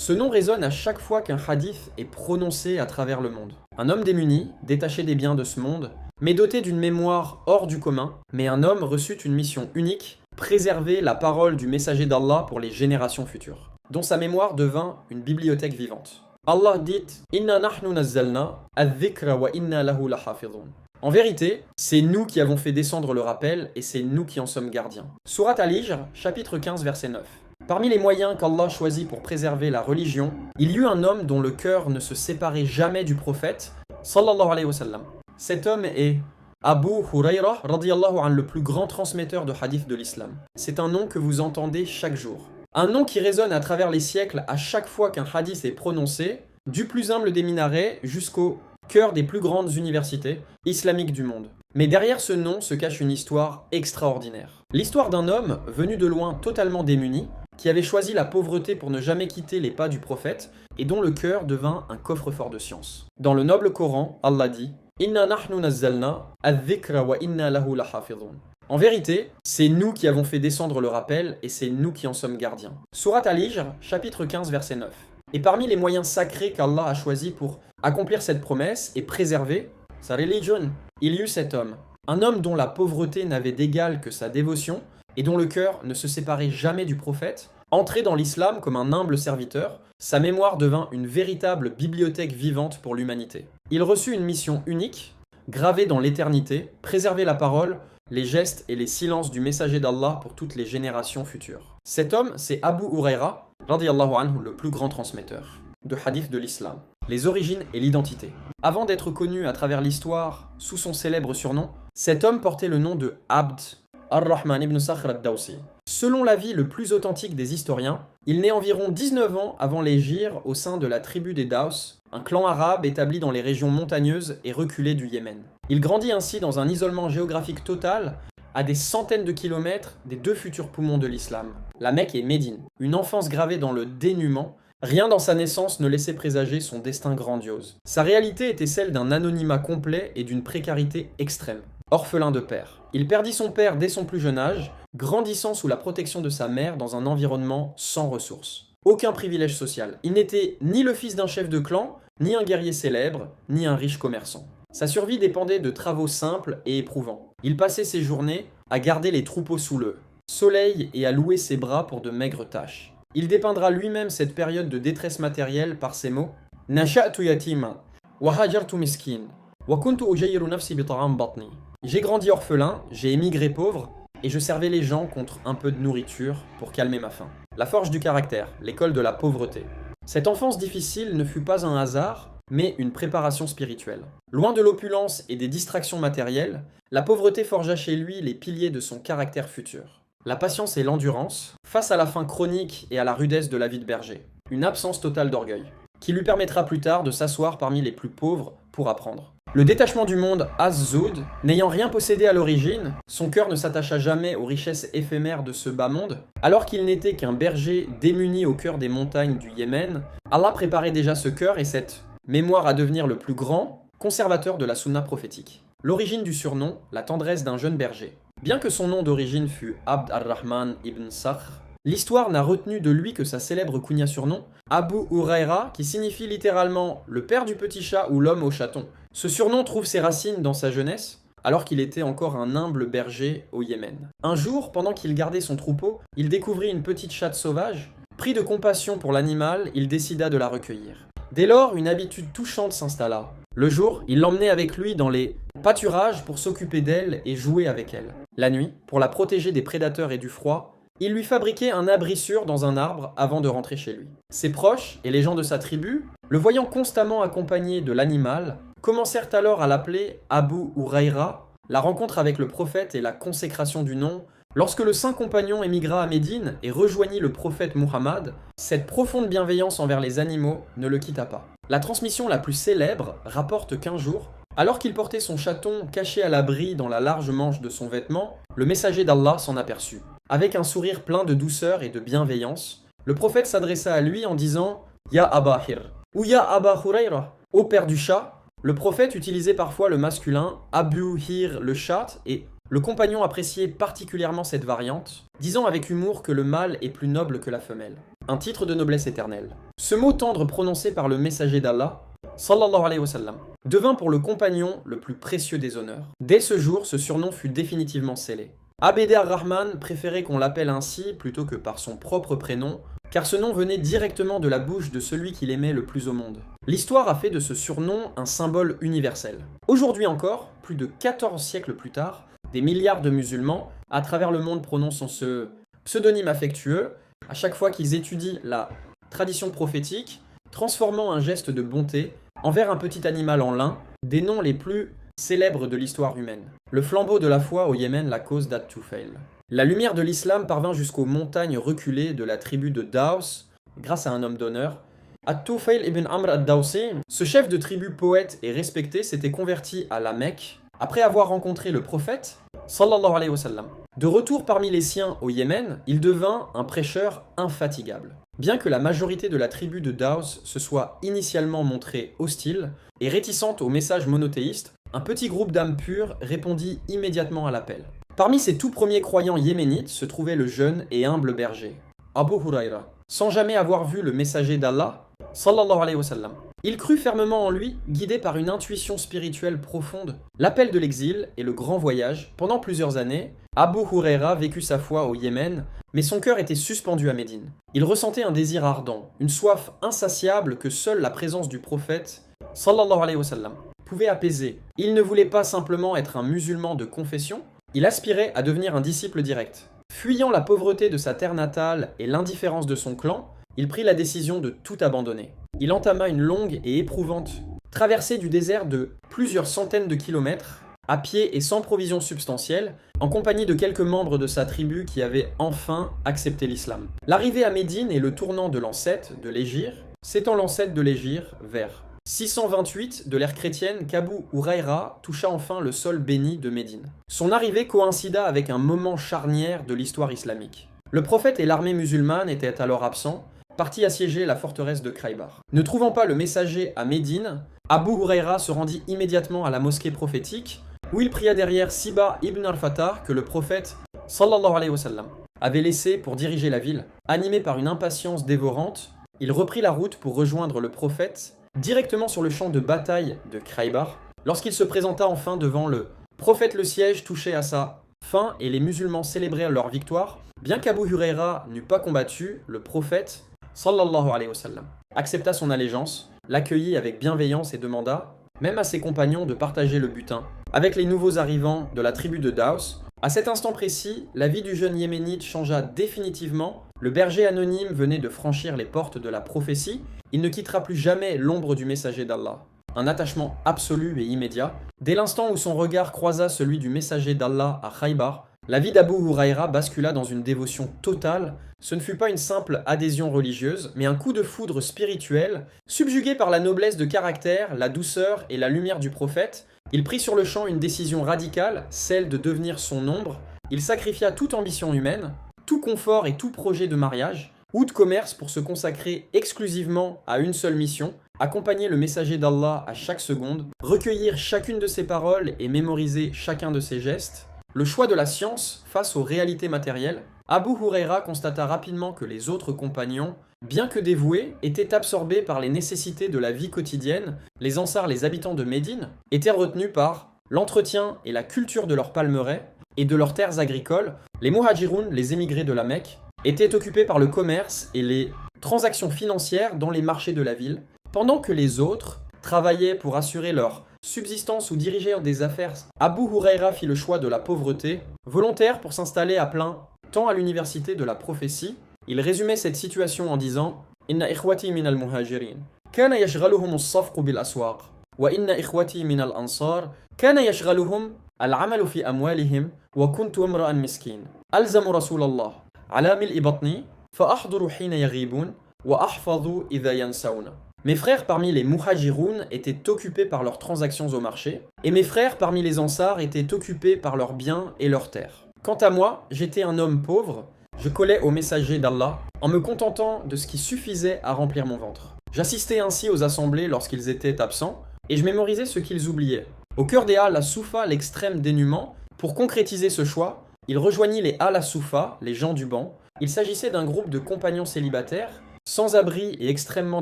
Ce nom résonne à chaque fois qu'un hadith est prononcé à travers le monde. Un homme démuni, détaché des biens de ce monde, mais doté d'une mémoire hors du commun, mais un homme reçut une mission unique, préserver la parole du messager d'Allah pour les générations futures, dont sa mémoire devint une bibliothèque vivante. Allah dit « Inna nahnu nazzalna adh-dhikra wa inna lahu lahafidhun » En vérité, c'est nous qui avons fait descendre le rappel et c'est nous qui en sommes gardiens. Surat Al-Hijr, chapitre 15, verset 9. Parmi les moyens qu'Allah choisit pour préserver la religion, il y eut un homme dont le cœur ne se séparait jamais du prophète, sallallahu alayhi wa sallam. Cet homme est Abu Huraira, radiyallahu anhu, le plus grand transmetteur de hadith de l'islam. C'est un nom que vous entendez chaque jour. Un nom qui résonne à travers les siècles à chaque fois qu'un hadith est prononcé, du plus humble des minarets jusqu'au cœur des plus grandes universités islamiques du monde. Mais derrière ce nom se cache une histoire extraordinaire. L'histoire d'un homme venu de loin totalement démuni, qui avait choisi la pauvreté pour ne jamais quitter les pas du prophète, et dont le cœur devint un coffre-fort de science. Dans le noble Coran, Allah dit « Inna nahnu nazzalna adh-dhikra wa inna lahu lahafidhun » En vérité, c'est nous qui avons fait descendre le rappel, et c'est nous qui en sommes gardiens. Surat Al-Hijr, chapitre 15, verset 9. Et parmi les moyens sacrés qu'Allah a choisis pour accomplir cette promesse et préserver sa religion, il y eut cet homme. Un homme dont la pauvreté n'avait d'égal que sa dévotion et dont le cœur ne se séparait jamais du prophète. Entré dans l'islam comme un humble serviteur, sa mémoire devint une véritable bibliothèque vivante pour l'humanité. Il reçut une mission unique, gravée dans l'éternité, préserver la parole, les gestes et les silences du messager d'Allah pour toutes les générations futures. Cet homme, c'est Abu Huraira, radiyallahu anhu, le plus grand transmetteur de hadith de l'islam. Les origines et l'identité. Avant d'être connu à travers l'histoire sous son célèbre surnom, cet homme portait le nom de Abd ar-Rahman ibn Sakhr ad-Dawsi. Selon l'avis le plus authentique des historiens, il naît environ 19 ans avant l'hégire au sein de la tribu des Daws, un clan arabe établi dans les régions montagneuses et reculées du Yémen. Il grandit ainsi dans un isolement géographique total, à des centaines de kilomètres des deux futurs poumons de l'islam, la Mecque et Médine. Une enfance gravée dans le dénuement, rien dans sa naissance ne laissait présager son destin grandiose. Sa réalité était celle d'un anonymat complet et d'une précarité extrême. Orphelin de père. Il perdit son père dès son plus jeune âge, grandissant sous la protection de sa mère dans un environnement sans ressources. Aucun privilège social. Il n'était ni le fils d'un chef de clan, ni un guerrier célèbre, ni un riche commerçant. Sa survie dépendait de travaux simples et éprouvants. Il passait ses journées à garder les troupeaux sous le soleil et à louer ses bras pour de maigres tâches. Il dépeindra lui-même cette période de détresse matérielle par ces mots « Nasha'tu yatima, wa hajartu miskin, wa kuntu ujayiru nafsi bi ta'am batni » J'ai grandi orphelin, j'ai émigré pauvre, et je servais les gens contre un peu de nourriture pour calmer ma faim. La forge du caractère, l'école de la pauvreté. Cette enfance difficile ne fut pas un hasard, mais une préparation spirituelle. Loin de l'opulence et des distractions matérielles, la pauvreté forgea chez lui les piliers de son caractère futur. La patience et l'endurance, face à la faim chronique et à la rudesse de la vie de berger. Une absence totale d'orgueil, qui lui permettra plus tard de s'asseoir parmi les plus pauvres pour apprendre. Le détachement du monde Az-Zoud, n'ayant rien possédé à l'origine, son cœur ne s'attacha jamais aux richesses éphémères de ce bas monde. Alors qu'il n'était qu'un berger démuni au cœur des montagnes du Yémen, Allah préparait déjà ce cœur et cette mémoire à devenir le plus grand conservateur de la sunna prophétique. L'origine du surnom, la tendresse d'un jeune berger. Bien que son nom d'origine fût Abd ar-Rahman ibn Sakhr, l'histoire n'a retenu de lui que sa célèbre kunya surnom, Abu Huraira, qui signifie littéralement le père du petit chat ou l'homme au chaton. Ce surnom trouve ses racines dans sa jeunesse, alors qu'il était encore un humble berger au Yémen. Un jour, pendant qu'il gardait son troupeau, il découvrit une petite chatte sauvage. Pris de compassion pour l'animal, il décida de la recueillir. Dès lors, une habitude touchante s'installa. Le jour, il l'emmenait avec lui dans les pâturages pour s'occuper d'elle et jouer avec elle. La nuit, pour la protéger des prédateurs et du froid, il lui fabriquait un abri sûr dans un arbre avant de rentrer chez lui. Ses proches et les gens de sa tribu, le voyant constamment accompagné de l'animal, commencèrent alors à l'appeler Abu Huraira. La rencontre avec le prophète et la consécration du nom. Lorsque le saint compagnon émigra à Médine et rejoignit le prophète Muhammad, cette profonde bienveillance envers les animaux ne le quitta pas. La transmission la plus célèbre rapporte qu'un jour, alors qu'il portait son chaton caché à l'abri dans la large manche de son vêtement, le messager d'Allah s'en aperçut. Avec un sourire plein de douceur et de bienveillance, le prophète s'adressa à lui en disant « Ya Aba Hir » ou « Ya Aba Huraira » ô père du chat. Le prophète utilisait parfois le masculin Abu Hir le chat et le compagnon appréciait particulièrement cette variante, disant avec humour que le mâle est plus noble que la femelle. un titre de noblesse éternelle. Ce mot tendre prononcé par le messager d'Allah, sallallahu alayhi wa sallam, devint pour le compagnon le plus précieux des honneurs. Dès ce jour, ce surnom fut définitivement scellé. Abd ar-Rahman préférait qu'on l'appelle ainsi plutôt que par son propre prénom, car ce nom venait directement de la bouche de celui qu'il aimait le plus au monde. L'histoire a fait de ce surnom un symbole universel. Aujourd'hui encore, plus de 14 siècles plus tard, des milliards de musulmans à travers le monde prononcent ce pseudonyme affectueux à chaque fois qu'ils étudient la tradition prophétique, transformant un geste de bonté envers un petit animal en lin, des noms les plus célèbres de l'histoire humaine. Le flambeau de la foi au Yémen, la cause d'At-Tufail. La lumière de l'islam parvint jusqu'aux montagnes reculées de la tribu de Daws grâce à un homme d'honneur. At-Tufail ibn Amr ad-Dawsi, ce chef de tribu poète et respecté, s'était converti à la Mecque après avoir rencontré le prophète, sallallahu alayhi wa sallam. De retour parmi les siens au Yémen, il devint un prêcheur infatigable. Bien que la majorité de la tribu de Daws se soit initialement montrée hostile et réticente au message monothéiste, un petit groupe d'âmes pures répondit immédiatement à l'appel. Parmi ces tout premiers croyants yéménites se trouvait le jeune et humble berger, Abu Huraira. Sans jamais avoir vu le messager d'Allah, sallallahu alayhi wa sallam, il crut fermement en lui, guidé par une intuition spirituelle profonde. L'appel de l'exil et le grand voyage, pendant plusieurs années, Abu Huraira vécut sa foi au Yémen, mais son cœur était suspendu à Médine. Il ressentait un désir ardent, une soif insatiable que seule la présence du prophète, sallallahu alayhi wa sallam, pouvait apaiser. Il ne voulait pas simplement être un musulman de confession, il aspirait à devenir un disciple direct. Fuyant la pauvreté de sa terre natale et l'indifférence de son clan, il prit la décision de tout abandonner. Il entama une longue et éprouvante traversée du désert de plusieurs centaines de kilomètres, à pied et sans provisions substantielles, en compagnie de quelques membres de sa tribu qui avaient enfin accepté l'islam. L'arrivée à Médine et le tournant de l'an 7 de l'Hégire, s'étend l'an 7 de l'Hégire vers 628 de l'ère chrétienne qu'Abu Huraira toucha enfin le sol béni de Médine. Son arrivée coïncida avec un moment charnière de l'histoire islamique. Le prophète et l'armée musulmane étaient alors absents, partis assiéger la forteresse de Khaybar. Ne trouvant pas le messager à Médine, Abu Huraira se rendit immédiatement à la mosquée prophétique, où il pria derrière Siba ibn al-Fattar que le prophète, sallallahu alayhi wa sallam, avait laissé pour diriger la ville. Animé par une impatience dévorante, il reprit la route pour rejoindre le prophète directement sur le champ de bataille de Khaybar. Lorsqu'il se présenta enfin devant le prophète, le siège touchait à sa fin et les musulmans célébraient leur victoire. Bien qu'Abu Huraira n'eût pas combattu, le prophète, sallallahu alayhi wa sallam, accepta son allégeance, l'accueillit avec bienveillance et demanda, même à ses compagnons, de partager le butin. Avec les nouveaux arrivants de la tribu de Daws, à cet instant précis, la vie du jeune yéménite changea définitivement. Le berger anonyme venait de franchir les portes de la prophétie. Il ne quittera plus jamais l'ombre du messager d'Allah. Un attachement absolu et immédiat. Dès l'instant où son regard croisa celui du messager d'Allah à Khaybar, la vie d'Abu Huraira bascula dans une dévotion totale. Ce ne fut pas une simple adhésion religieuse, mais un coup de foudre spirituel. Subjugué par la noblesse de caractère, la douceur et la lumière du prophète, il prit sur le champ une décision radicale, celle de devenir son ombre. Il sacrifia toute ambition humaine, tout confort et tout projet de mariage ou de commerce pour se consacrer exclusivement à une seule mission, accompagner le messager d'Allah à chaque seconde, recueillir chacune de ses paroles et mémoriser chacun de ses gestes. Le choix de la science face aux réalités matérielles, Abu Huraira constata rapidement que les autres compagnons, bien que dévoués, étaient absorbés par les nécessités de la vie quotidienne. Les Ansars, les habitants de Médine, étaient retenus par l'entretien et la culture de leurs palmeraies et de leurs terres agricoles. Les Muhajiroun, les émigrés de la Mecque, étaient occupés par le commerce et les transactions financières dans les marchés de la ville, pendant que les autres travaillaient pour assurer leur subsistance ou diriger des affaires. Abu Huraira fit le choix de la pauvreté, volontaire pour s'installer à plein temps à l'université de la prophétie. Il résumait cette situation en disant « Inna ikhwati min al-muhajirin, kana yashghaluhum as-safqu bil-aswaq, wa inna ikhwati min al-ansar, kana yashghaluhum al-amalu fi amwalihim, wa kuntu imra'an miskin. Alzamu Rasulallah, ala mil'i batni, fa ahduru hina yaghibun, wa ahfadhu idha yansawna. » Mes frères parmi les Muhajiroun étaient occupés par leurs transactions au marché, et mes frères parmi les Ansars étaient occupés par leurs biens et leurs terres. Quant à moi, j'étais un homme pauvre, je collais au messager d'Allah en me contentant de ce qui suffisait à remplir mon ventre. J'assistais ainsi aux assemblées lorsqu'ils étaient absents, et je mémorisais ce qu'ils oubliaient. Au cœur des Al-Soufa, l'extrême dénuement, pour concrétiser ce choix, il rejoignit les Al-Soufa, les gens du banc. Il s'agissait d'un groupe de compagnons célibataires sans abri et extrêmement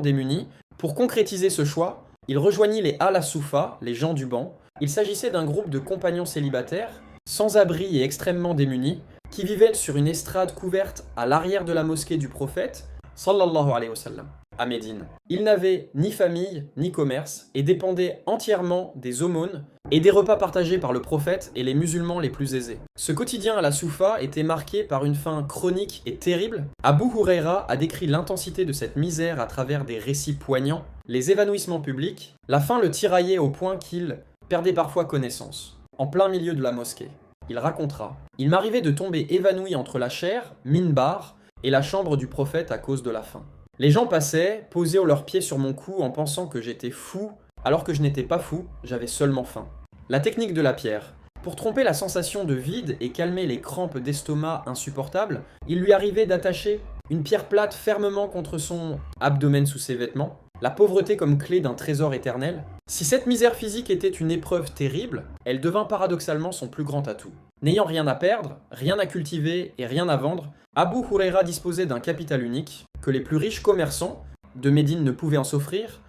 démuni. Pour concrétiser ce choix, il rejoignit les Al-Soufa, les gens du banc. Il s'agissait d'un groupe de compagnons célibataires, sans abri et extrêmement démunis, qui vivaient sur une estrade couverte à l'arrière de la mosquée du prophète, sallallahu alayhi wa sallam, à Médine. Ils n'avaient ni famille, ni commerce, et dépendaient entièrement des aumônes et des repas partagés par le prophète et les musulmans les plus aisés. Ce quotidien à la Soufa était marqué par une faim chronique et terrible. Abu Huraira a décrit l'intensité de cette misère à travers des récits poignants, les évanouissements publics. La faim le tiraillait au point qu'il perdait parfois connaissance. En plein milieu de la mosquée, il racontera: il m'arrivait de tomber évanoui entre la chaire, minbar, et la chambre du prophète à cause de la faim. Les gens passaient, posaient leurs pieds sur mon cou en pensant que j'étais fou, alors que je n'étais pas fou, j'avais seulement faim. La technique de la pierre. Pour tromper la sensation de vide et calmer les crampes d'estomac insupportables, il lui arrivait d'attacher une pierre plate fermement contre son abdomen sous ses vêtements. La pauvreté comme clé d'un trésor éternel. Si cette misère physique était une épreuve terrible, elle devint paradoxalement son plus grand atout. N'ayant rien à perdre, rien à cultiver et rien à vendre, Abu Huraira disposait d'un capital unique, que les plus riches commerçants de Médine ne pouvaient en s'offrir.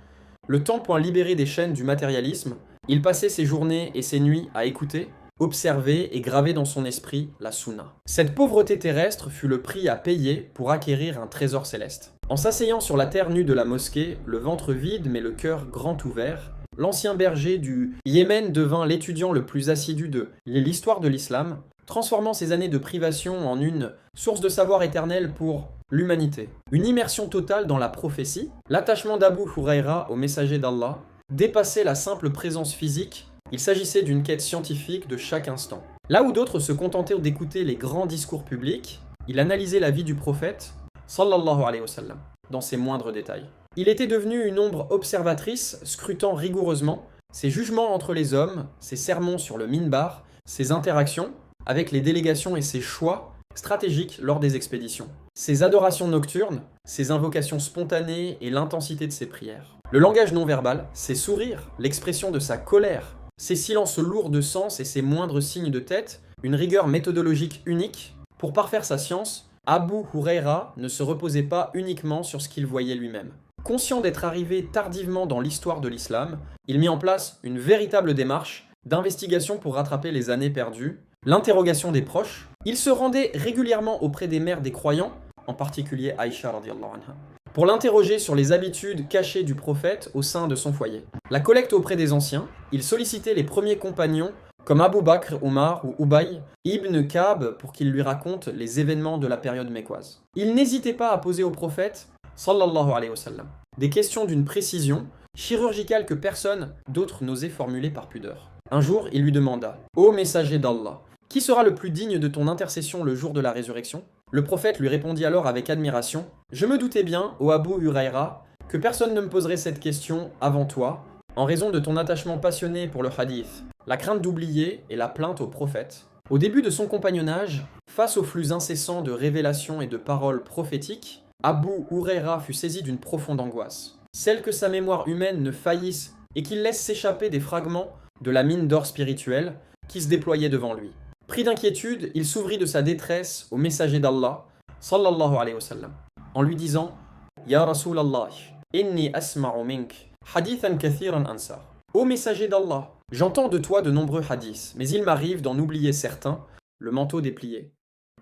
Le temps point libéré des chaînes du matérialisme, il passait ses journées et ses nuits à écouter, observer et graver dans son esprit la sunna. Cette pauvreté terrestre fut le prix à payer pour acquérir un trésor céleste. En s'asseyant sur la terre nue de la mosquée, le ventre vide mais le cœur grand ouvert, l'ancien berger du Yémen devint l'étudiant le plus assidu de l'histoire de l'islam, transformant ses années de privation en une source de savoir éternel pour l'humanité. Une immersion totale dans la prophétie, l'attachement d'Abu Huraira au messager d'Allah dépassait la simple présence physique. Il s'agissait d'une quête scientifique de chaque instant. Là où d'autres se contentaient d'écouter les grands discours publics, il analysait la vie du prophète, sallallahu alayhi wa sallam, dans ses moindres détails. Il était devenu une ombre observatrice, scrutant rigoureusement ses jugements entre les hommes, ses sermons sur le minbar, ses interactions avec les délégations et ses choix stratégiques lors des expéditions, ses adorations nocturnes, ses invocations spontanées et l'intensité de ses prières. Le langage non verbal, ses sourires, l'expression de sa colère, ses silences lourds de sens et ses moindres signes de tête, une rigueur méthodologique unique. Pour parfaire sa science, Abu Huraira ne se reposait pas uniquement sur ce qu'il voyait lui-même. Conscient d'être arrivé tardivement dans l'histoire de l'islam, il mit en place une véritable démarche d'investigation pour rattraper les années perdues, l'interrogation des proches. Il se rendait régulièrement auprès des mères des croyants, en particulier Aïcha radiyallahu anha, pour l'interroger sur les habitudes cachées du prophète au sein de son foyer. La collecte auprès des anciens, il sollicitait les premiers compagnons comme Abu Bakr, Omar ou Ubay ibn Ka'b pour qu'ils lui racontent les événements de la période mécoise. Il n'hésitait pas à poser au prophète, sallallahu alayhi wa sallam, des questions d'une précision chirurgicale que personne d'autre n'osait formuler par pudeur. Un jour, il lui demanda: « Ô messager d'Allah, qui sera le plus digne de ton intercession le jour de la résurrection ?» Le prophète lui répondit alors avec admiration: « Je me doutais bien, ô Abu Huraira, que personne ne me poserait cette question avant toi, en raison de ton attachement passionné pour le hadith, la crainte d'oublier et la plainte au prophète. » Au début de son compagnonnage, face au flux incessant de révélations et de paroles prophétiques, Abu Huraira fut saisi d'une profonde angoisse, celle que sa mémoire humaine ne faillisse et qu'il laisse s'échapper des fragments de la mine d'or spirituelle qui se déployait devant lui. Pris d'inquiétude, il s'ouvrit de sa détresse au messager d'Allah, sallallahu alayhi wa sallam, en lui disant: « Ya Rasulallah, inni asma'u mink, hadithan kathiran ansa. » Ô messager d'Allah, j'entends de toi de nombreux hadiths, mais il m'arrive d'en oublier certains, le manteau déplié.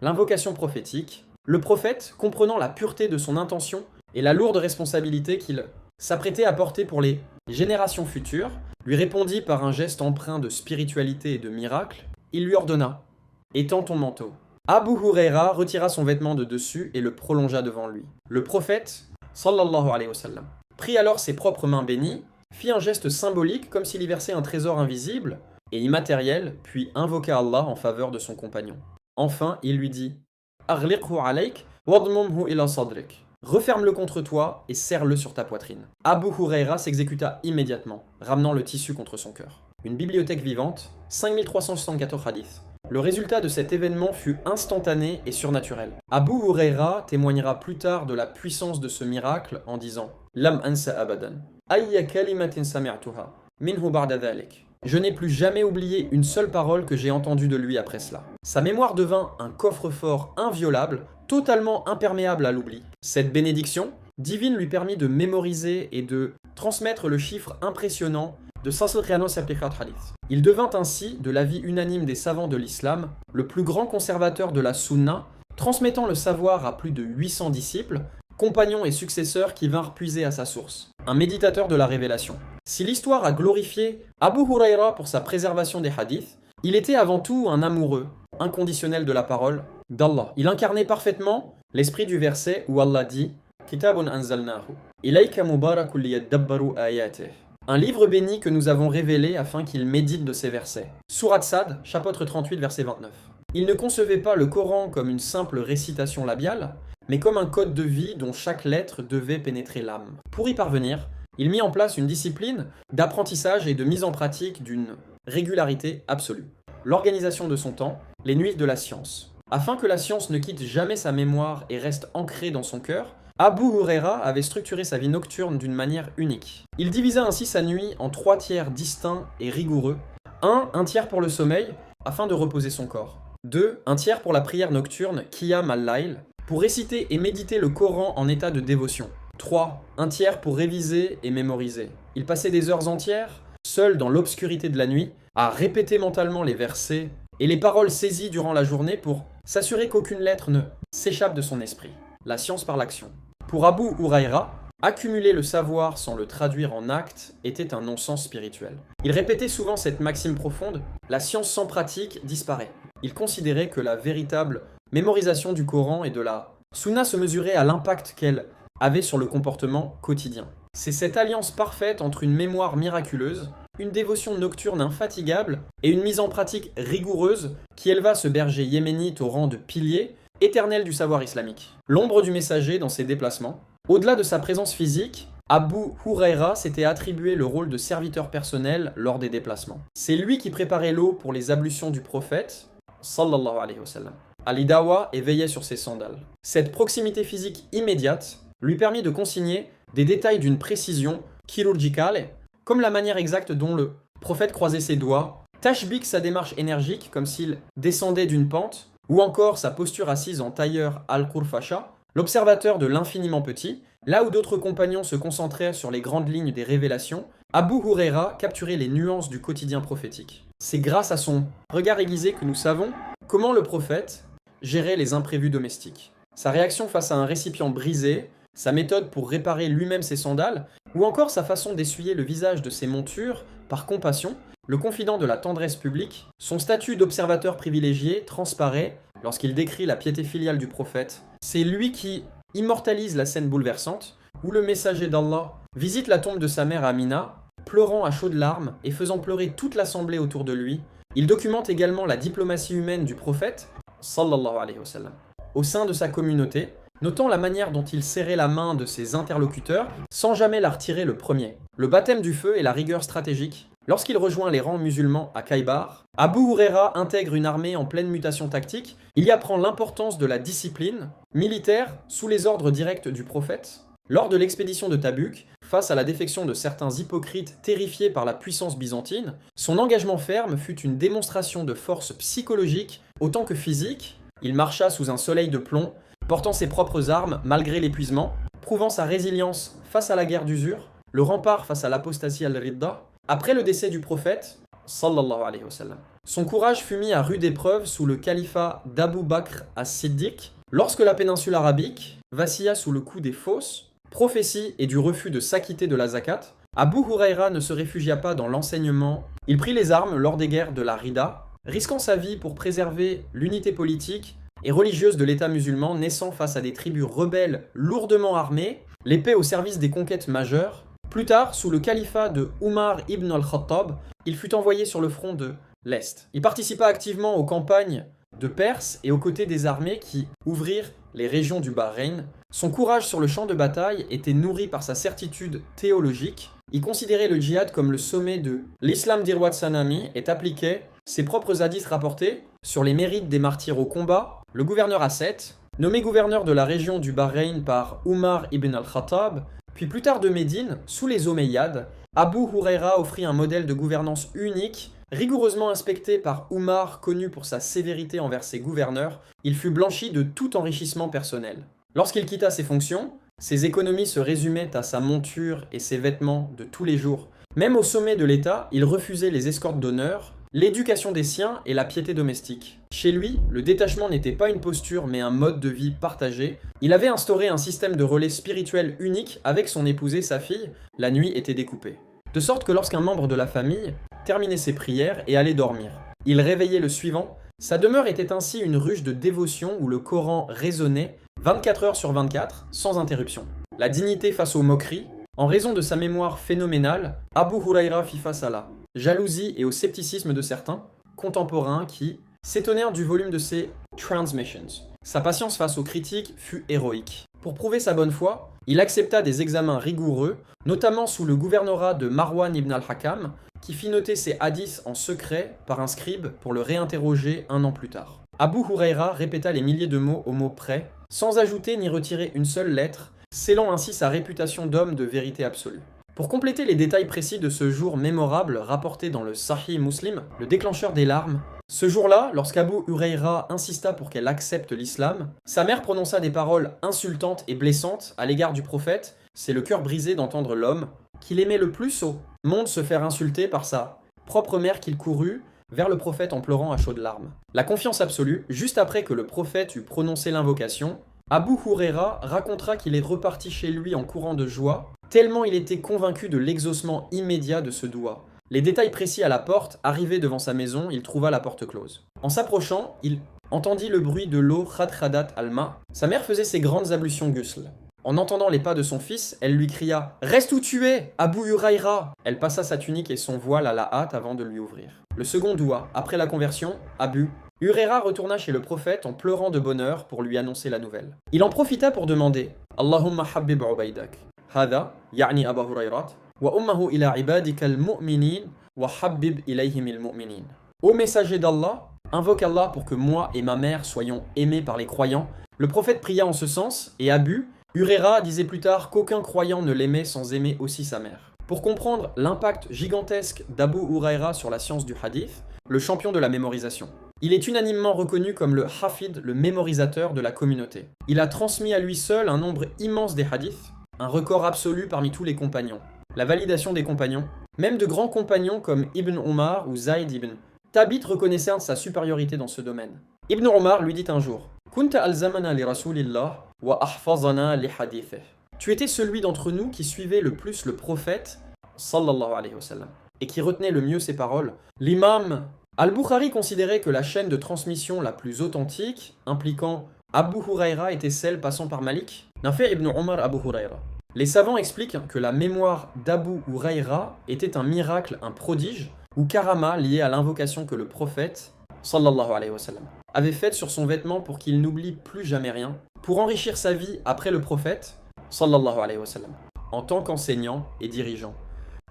L'invocation prophétique. Le prophète, comprenant la pureté de son intention et la lourde responsabilité qu'il s'apprêtait à porter pour les générations futures, lui répondit par un geste empreint de spiritualité et de miracle. Il lui ordonna: « Étends ton manteau. » Abu Huraira retira son vêtement de dessus et le prolongea devant lui. Le prophète, sallallahu alayhi wa sallam, prit alors ses propres mains bénies, fit un geste symbolique comme s'il y versait un trésor invisible et immatériel, puis invoqua Allah en faveur de son compagnon. Enfin, il lui dit: « Aghliqhu alayk wadmumhu ila sadrik. » Referme-le contre toi et serre-le sur ta poitrine. Abu Huraira s'exécuta immédiatement, ramenant le tissu contre son cœur. Une bibliothèque vivante, 5374 hadiths. Le résultat de cet événement fut instantané et surnaturel. Abu Huraira témoignera plus tard de la puissance de ce miracle en disant: « Lam ansa abadan. Ayya kalimatin sami'tuha minhu ba'da dhalik. » Je n'ai plus jamais oublié une seule parole que j'ai entendue de lui après cela. Sa mémoire devint un coffre-fort inviolable, totalement imperméable à l'oubli. Cette bénédiction, divine lui permit de mémoriser et de transmettre le chiffre impressionnant de 534 hadiths. Il devint ainsi, de l'avis unanime des savants de l'islam, le plus grand conservateur de la sunna, transmettant le savoir à plus de 800 disciples, compagnons et successeurs qui vinrent puiser à sa source. Un méditateur de la révélation. Si l'histoire a glorifié Abu Huraira pour sa préservation des hadiths, il était avant tout un amoureux, inconditionnel de la parole d'Allah. Il incarnait parfaitement l'esprit du verset où Allah dit « Kitabun anzalnahu, ilayka mubarakun liyadabbaru ayatih » un livre béni que nous avons révélé afin qu'il médite de ces versets. Sourate Sad, chapitre 38, verset 29. Il ne concevait pas le Coran comme une simple récitation labiale, mais comme un code de vie dont chaque lettre devait pénétrer l'âme. Pour y parvenir, il mit en place une discipline d'apprentissage et de mise en pratique d'une régularité absolue. L'organisation de son temps, les nuits de la science. Afin que la science ne quitte jamais sa mémoire et reste ancrée dans son cœur, Abu Huraira avait structuré sa vie nocturne d'une manière unique. Il divisa ainsi sa nuit en 3 tiers distincts et rigoureux. 1. Un tiers pour le sommeil, afin de reposer son corps. 2. Un tiers pour la prière nocturne, Qiyam al-Layl, pour réciter et méditer le Coran en état de dévotion. 3. Un tiers pour réviser et mémoriser. Il passait des heures entières, seul dans l'obscurité de la nuit, à répéter mentalement les versets et les paroles saisies durant la journée pour s'assurer qu'aucune lettre ne s'échappe de son esprit. La science par l'action. Pour Abu Huraira, accumuler le savoir sans le traduire en actes était un non-sens spirituel. Il répétait souvent cette maxime profonde, la science sans pratique disparaît. Il considérait que la véritable mémorisation du Coran et de la Sunna se mesurait à l'impact qu'elle avait sur le comportement quotidien. C'est cette alliance parfaite entre une mémoire miraculeuse, une dévotion nocturne infatigable et une mise en pratique rigoureuse qui éleva ce berger yéménite au rang de pilier éternel du savoir islamique. L'ombre du messager dans ses déplacements. Au-delà de sa présence physique, Abu Huraira s'était attribué le rôle de serviteur personnel lors des déplacements. C'est lui qui préparait l'eau pour les ablutions du prophète, sallallahu alayhi wa sallam. Ali Dawa et veillait sur ses sandales. Cette proximité physique immédiate lui permit de consigner des détails d'une précision chirurgicale, comme la manière exacte dont le prophète croisait ses doigts, tashbik sa démarche énergique comme s'il descendait d'une pente, ou encore sa posture assise en tailleur al-Qurfasha, l'observateur de l'infiniment petit, là où d'autres compagnons se concentraient sur les grandes lignes des révélations, Abu Huraira capturait les nuances du quotidien prophétique. C'est grâce à son regard aiguisé que nous savons comment le prophète gérait les imprévus domestiques. Sa réaction face à un récipient brisé, sa méthode pour réparer lui-même ses sandales, ou encore sa façon d'essuyer le visage de ses montures par compassion, le confident de la tendresse publique, son statut d'observateur privilégié transparaît lorsqu'il décrit la piété filiale du prophète. C'est lui qui immortalise la scène bouleversante où le messager d'Allah visite la tombe de sa mère Amina, pleurant à chaudes larmes et faisant pleurer toute l'assemblée autour de lui. Il documente également la diplomatie humaine du prophète, sallallahu alayhi wa sallam, au sein de sa communauté, notant la manière dont il serrait la main de ses interlocuteurs sans jamais la retirer le premier. Le baptême du feu et la rigueur stratégique. Lorsqu'il rejoint les rangs musulmans à Khaybar, Abu Huraira intègre une armée en pleine mutation tactique. Il y apprend l'importance de la discipline militaire sous les ordres directs du prophète. Lors de l'expédition de Tabuk, face à la défection de certains hypocrites terrifiés par la puissance byzantine, son engagement ferme fut une démonstration de force psychologique autant que physique. Il marcha sous un soleil de plomb, portant ses propres armes malgré l'épuisement, prouvant sa résilience face à la guerre d'usure, le rempart face à l'apostasie al-Ridda. Après le décès du prophète, sallallahu alayhi wa sallam, son courage fut mis à rude épreuve sous le califat d'Abu Bakr as-Siddiq, lorsque la péninsule arabique vacilla sous le coup des fausses prophéties et du refus de s'acquitter de la zakat. Abu Huraira ne se réfugia pas dans l'enseignement, il prit les armes lors des guerres de la Rida, risquant sa vie pour préserver l'unité politique et religieuse de l'État musulman naissant face à des tribus rebelles lourdement armées, l'épée au service des conquêtes majeures. Plus tard, sous le califat de Umar ibn al-Khattab, il fut envoyé sur le front de l'Est. Il participa activement aux campagnes de Perse et aux côtés des armées qui ouvrirent les régions du Bahreïn. Son courage sur le champ de bataille était nourri par sa certitude théologique. Il considérait le djihad comme le sommet de l'islam d'Irwad Sanami et appliquait ses propres hadiths rapportés sur les mérites des martyrs au combat. Le gouverneur Asset, nommé gouverneur de la région du Bahreïn par Umar ibn al-Khattab, puis plus tard de Médine, sous les Omeyyades, Abu Huraira offrit un modèle de gouvernance unique, rigoureusement inspecté par Umar, connu pour sa sévérité envers ses gouverneurs. Il fut blanchi de tout enrichissement personnel. Lorsqu'il quitta ses fonctions, Ses économies se résumaient à sa monture et ses vêtements de tous les jours. Même au sommet de l'État, il refusait les escortes d'honneur, l'éducation des siens et la piété domestique. Chez lui, le détachement n'était pas une posture mais un mode de vie partagé. Il avait instauré un système de relais spirituel unique avec son épouse et sa fille. La nuit était découpée. De sorte que lorsqu'un membre de la famille terminait ses prières et allait dormir, il réveillait le suivant. Sa demeure était ainsi une ruche de dévotion où le Coran résonnait 24 heures sur 24, sans interruption. La dignité face aux moqueries, en raison de sa mémoire phénoménale, Abu Huraira fit face à la jalousie et au scepticisme de certains contemporains qui s'étonnèrent du volume de ses transmissions. Sa patience face aux critiques fut héroïque. Pour prouver sa bonne foi, il accepta des examens rigoureux, notamment sous le gouvernorat de Marwan ibn al-Hakam, qui fit noter ses hadiths en secret par un scribe pour le réinterroger un an plus tard. Abu Huraira répéta les milliers de mots au mot près, sans ajouter ni retirer une seule lettre, scellant ainsi sa réputation d'homme de vérité absolue. Pour compléter les détails précis de ce jour mémorable rapporté dans le Sahih Muslim, le déclencheur des larmes, ce jour-là, lorsqu'Abu Huraira insista pour qu'elle accepte l'islam, sa mère prononça des paroles insultantes et blessantes à l'égard du prophète. C'est le cœur brisé d'entendre l'homme qu'il aimait le plus au monde se faire insulter par sa propre mère qu'il courut vers le prophète en pleurant à chaudes larmes. La confiance absolue, juste après que le prophète eut prononcé l'invocation, Abu Huraira racontera qu'il est reparti chez lui en courant de joie, tellement il était convaincu de l'exaucement immédiat de ce doua. Les détails précis à la porte, arrivé devant sa maison, il trouva la porte close. En s'approchant, il entendit le bruit de l'eau khadkhadat al-ma. Sa mère faisait ses grandes ablutions ghusl. En entendant les pas de son fils, elle lui cria « Reste où tu es, Abu Huraira !» Elle passa sa tunique et son voile à la hâte avant de lui ouvrir. Le second doua, après la conversion, Abu Huraira retourna chez le prophète en pleurant de bonheur pour lui annoncer la nouvelle. Il en profita pour demander « Allahumma habib ubaidak » Hada, ya'ni Abu Hurairat, wa ummahu ila ibadika al-mu'minin wa habib ilayhim al-mu'minin. Ô messager d'Allah, invoque Allah pour que moi et ma mère soyons aimés par les croyants. Le prophète pria en ce sens, et Abu Huraira disait plus tard qu'aucun croyant ne l'aimait sans aimer aussi sa mère. Pour comprendre l'impact gigantesque d'Abu Huraira sur la science du hadith, le champion de la mémorisation. Il est unanimement reconnu comme le hafid, le mémorisateur de la communauté. Il a transmis à lui seul un nombre immense des hadiths, un record absolu parmi tous les compagnons. La validation des compagnons, même de grands compagnons comme Ibn Omar ou Zayd ibn Thabit reconnaissaient sa supériorité dans ce domaine. Ibn Omar lui dit un jour « Kunta alzamana li rasulillah wa ahfazana li hadithih » Tu étais celui d'entre nous qui suivait le plus le prophète, sallallahu alayhi wa sallam, et qui retenait le mieux ses paroles. L'imam Al-Bukhari considérait que la chaîne de transmission la plus authentique, impliquant Abu Huraira, était celle passant par Malik, Nafi' ibn Omar Abu Huraira. Les savants expliquent que la mémoire d'Abu Huraira était un miracle, un prodige, ou karama lié à l'invocation que le prophète, sallallahu alayhi wa sallam, avait faite sur son vêtement pour qu'il n'oublie plus jamais rien, pour enrichir sa vie après le prophète, sallallahu alayhi wa sallam, en tant qu'enseignant et dirigeant.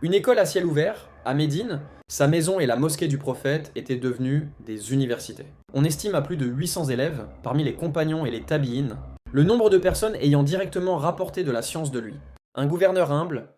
Une école à ciel ouvert, à Médine, sa maison et la mosquée du prophète étaient devenues des universités. On estime à plus de 800 élèves, parmi les compagnons et les tabi'in, le nombre de personnes ayant directement rapporté de la science de lui. Un gouverneur humble,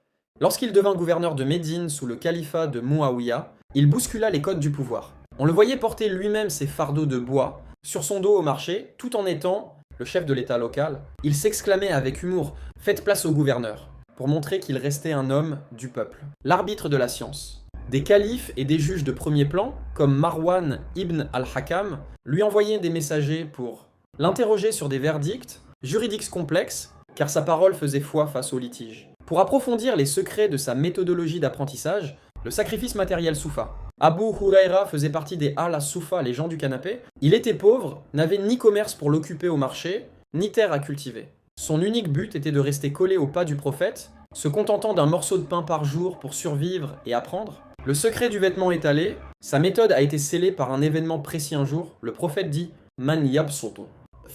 lorsqu'il devint gouverneur de Médine sous le califat de Muawiyah, il bouscula les codes du pouvoir. On le voyait porter lui-même ses fardeaux de bois sur son dos au marché, tout en étant le chef de l'État local. Il s'exclamait avec humour « Faites place au gouverneur » pour montrer qu'il restait un homme du peuple, l'arbitre de la science. Des califes et des juges de premier plan, comme Marwan ibn al-Hakam, lui envoyaient des messagers pour l'interroger sur des verdicts juridiques complexes, car sa parole faisait foi face aux litiges. Pour approfondir les secrets de sa méthodologie d'apprentissage, le sacrifice matériel soufa. Abu Huraira faisait partie des al-soufa, les gens du canapé. Il était pauvre, n'avait ni commerce pour l'occuper au marché, ni terre à cultiver. Son unique but était de rester collé au pas du prophète, se contentant d'un morceau de pain par jour pour survivre et apprendre. Le secret du vêtement étalé, sa méthode a été scellée par un événement précis un jour. Le prophète dit « Man yabsutu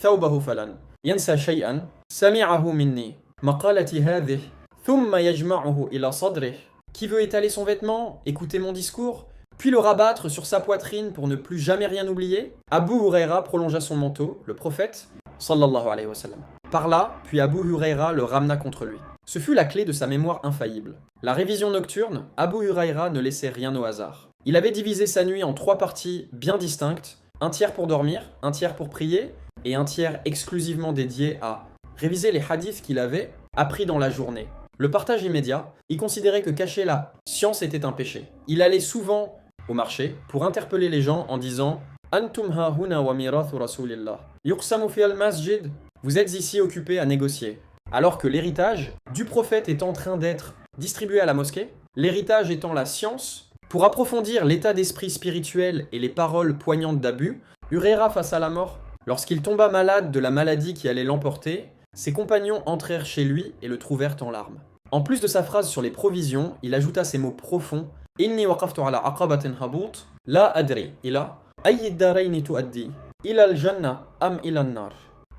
thawbahu falan yansa shay'an sami'ahu minni maqalati hadhihi thumma yajma'uhu ila sadrih » Qui veut étaler son vêtement, écouter mon discours, puis le rabattre sur sa poitrine pour ne plus jamais rien oublier? Abu Huraira prolongea son manteau, le prophète, sallallahu alayhi wa sallam. Parla, puis Abu Huraira le ramena contre lui. Ce fut la clé de sa mémoire infaillible. La révision nocturne, Abu Huraira ne laissait rien au hasard. Il avait divisé sa nuit en 3 parties bien distinctes, un tiers pour dormir, un tiers pour prier, et un tiers exclusivement dédié à réviser les hadiths qu'il avait appris dans la journée. Le partage immédiat, il considérait que cacher la science était un péché. Il allait souvent au marché pour interpeller les gens en disant « Antum hahuna wa mirathu rasulillah. Yuqsamu fi al-masjid » Vous êtes ici occupés à négocier. Alors que l'héritage du prophète est en train d'être distribué à la mosquée, l'héritage étant la science, pour approfondir l'état d'esprit spirituel et les paroles poignantes d'Abu, Hurayra face à la mort, lorsqu'il tomba malade de la maladie qui allait l'emporter, ses compagnons entrèrent chez lui et le trouvèrent en larmes. En plus de sa phrase sur les provisions, il ajouta ces mots profonds « Inni waqaftu ala aqabatin habut, la adri, ila, ayyi darayni tuaddi, ila al-janna am ila an-nar »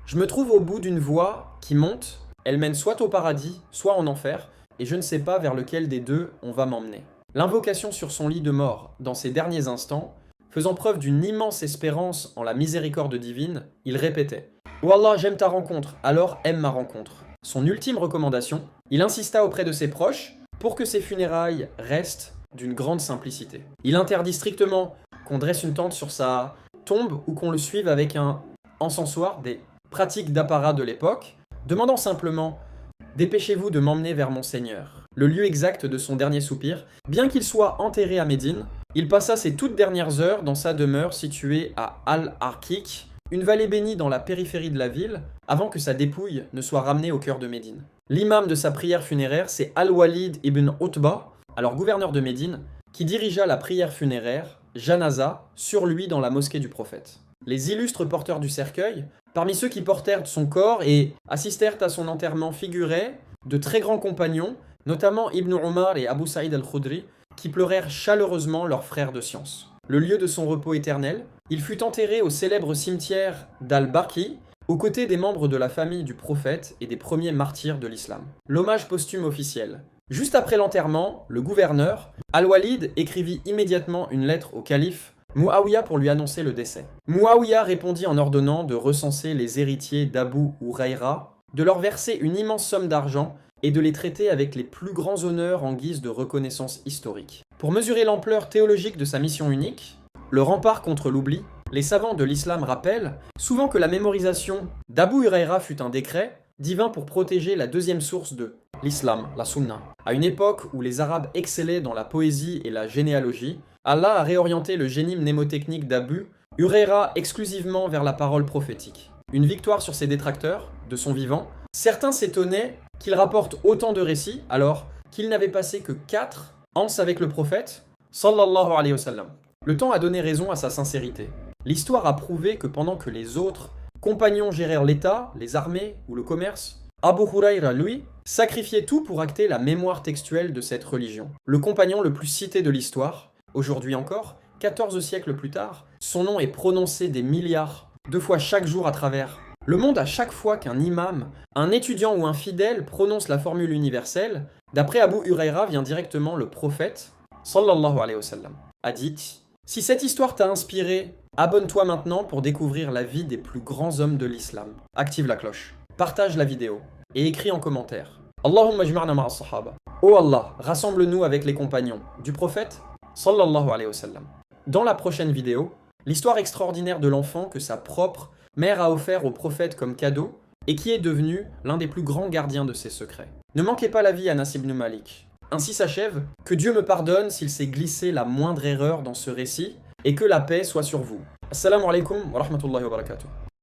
Je me trouve au bout d'une voie qui monte, elle mène soit au paradis, soit en enfer, et je ne sais pas vers lequel des deux on va m'emmener. L'invocation sur son lit de mort, dans ses derniers instants, faisant preuve d'une immense espérance en la miséricorde divine, il répétait « Oh Allah, j'aime ta rencontre, alors aime ma rencontre ». Son ultime recommandation, il insista auprès de ses proches pour que ses funérailles restent d'une grande simplicité. Il interdit strictement qu'on dresse une tente sur sa tombe ou qu'on le suive avec un encensoir, des pratiques d'apparat de l'époque, demandant simplement « Dépêchez-vous de m'emmener vers mon Seigneur ». Le lieu exact de son dernier soupir, bien qu'il soit enterré à Médine, il passa ses toutes dernières heures dans sa demeure située à Al-Arqiq, une vallée bénie dans la périphérie de la ville, avant que sa dépouille ne soit ramenée au cœur de Médine. L'imam de sa prière funéraire, c'est Al-Walid ibn Utba, alors gouverneur de Médine, qui dirigea la prière funéraire, Janaza, sur lui dans la mosquée du prophète. Les illustres porteurs du cercueil, parmi ceux qui portèrent son corps et assistèrent à son enterrement, figuraient de très grands compagnons, notamment Ibn Omar et Abu Saïd al-Khudri, qui pleurèrent chaleureusement leur frère de science. Le lieu de son repos éternel, il fut enterré au célèbre cimetière d'Al-Baqi, aux côtés des membres de la famille du prophète et des premiers martyrs de l'islam. L'hommage posthume officiel. Juste après l'enterrement, le gouverneur, Al-Walid, écrivit immédiatement une lettre au calife Muawiyah pour lui annoncer le décès. Muawiyah répondit en ordonnant de recenser les héritiers d'Abu Hurayra, de leur verser une immense somme d'argent et de les traiter avec les plus grands honneurs en guise de reconnaissance historique. Pour mesurer l'ampleur théologique de sa mission unique, le rempart contre l'oubli, les savants de l'islam rappellent souvent que la mémorisation d'Abu Hurayra fut un décret divin pour protéger la deuxième source de l'islam, la sunna. À une époque où les Arabes excellaient dans la poésie et la généalogie, Allah a réorienté le génie mnémotechnique d'Abu Hurayra exclusivement vers la parole prophétique. Une victoire sur ses détracteurs, de son vivant. Certains s'étonnaient qu'il rapporte autant de récits alors qu'il n'avait passé que 4 ans avec le prophète, sallallahu alayhi wa sallam. Le temps a donné raison à sa sincérité. L'histoire a prouvé que pendant que les autres compagnons gérèrent l'État, les armées ou le commerce, Abu Hurayra, lui, sacrifiait tout pour acter la mémoire textuelle de cette religion. Le compagnon le plus cité de l'histoire, aujourd'hui encore, 14 siècles plus tard, son nom est prononcé des milliards de fois chaque jour à travers le monde. À chaque fois qu'un imam, un étudiant ou un fidèle prononce la formule universelle, d'après Abu Hurayra vient directement le prophète, sallallahu alayhi wa sallam, a dit « Si cette histoire t'a inspiré, abonne-toi maintenant pour découvrir la vie des plus grands hommes de l'islam. Active la cloche, partage la vidéo et écris en commentaire. Allahumma jma'na ma'a sahaba. Oh Allah, rassemble-nous avec les compagnons du prophète, sallallahu alayhi wa sallam. » Dans la prochaine vidéo, l'histoire extraordinaire de l'enfant que sa propre mère a offert au prophète comme cadeau et qui est devenu l'un des plus grands gardiens de ses secrets. Ne manquez pas l'avis Anas ibn Malik. Ainsi s'achève, que Dieu me pardonne s'il s'est glissé la moindre erreur dans ce récit et que la paix soit sur vous. Assalamu alaikum wa rahmatullahi wa barakatuh.